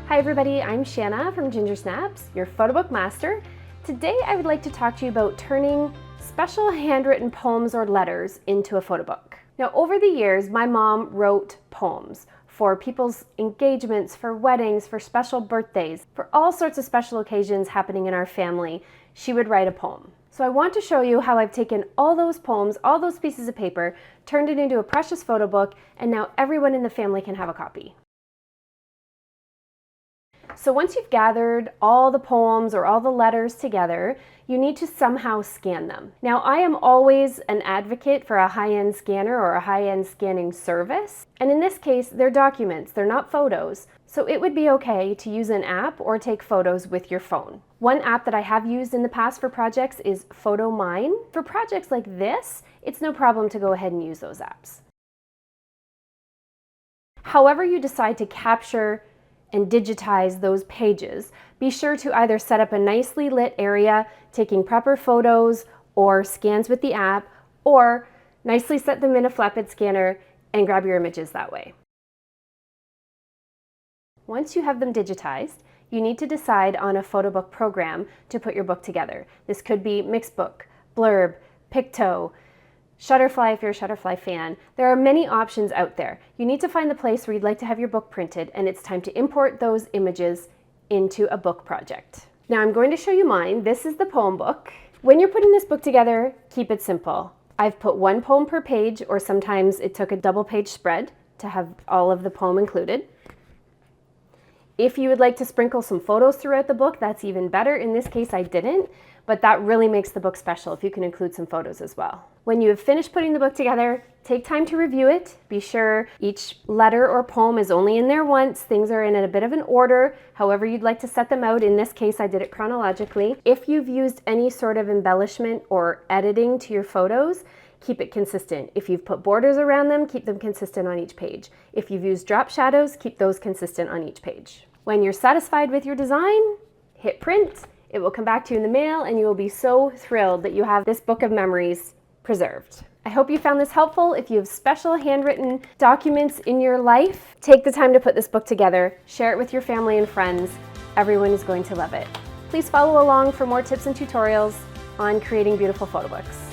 Hi everybody, I'm Shanna from GingerSnaps, your photo book master. Today I would like to talk to you about turning special handwritten poems or letters into a photo book. Now over the years, my mom wrote poems for people's engagements, for weddings, for special birthdays, for all sorts of special occasions happening in our family. She would write a poem. So I want to show you how I've taken all those poems, all those pieces of paper, turned it into a precious photo book, and now everyone in the family can have a copy. So once you've gathered all the poems or all the letters together, you need to somehow scan them. Now, I am always an advocate for a high-end scanner or a high-end scanning service. And in this case, they're documents, they're not photos. So it would be okay to use an app or take photos with your phone. One app that I have used in the past for projects is PhotoMine. For projects like this, it's no problem to go ahead and use those apps. However you decide to capture and digitize those pages, be sure to either set up a nicely lit area taking proper photos or scans with the app, or nicely set them in a flatbed scanner and grab your images that way. Once you have them digitized, you need to decide on a photo book program to put your book together. This could be Mixbook, Blurb, Picto, Shutterfly if you're a Shutterfly fan. There are many options out there. You need to find the place where you'd like to have your book printed, and it's time to import those images into a book project. Now I'm going to show you mine. This is the poem book. When you're putting this book together, keep it simple. I've put one poem per page, or sometimes it took a double page spread to have all of the poem included. If you would like to sprinkle some photos throughout the book, that's even better. In this case, I didn't, but that really makes the book special if you can include some photos as well. When you have finished putting the book together, take time to review it. Be sure each letter or poem is only in there once. Things are in a bit of an order, however you'd like to set them out. In this case, I did it chronologically. If you've used any sort of embellishment or editing to your photos, keep it consistent. If you've put borders around them, keep them consistent on each page. If you've used drop shadows, keep those consistent on each page. When you're satisfied with your design, hit print. It will come back to you in the mail, and you will be so thrilled that you have this book of memories preserved. I hope you found this helpful. If you have special handwritten documents in your life, take the time to put this book together. Share it with your family and friends. Everyone is going to love it. Please follow along for more tips and tutorials on creating beautiful photo books.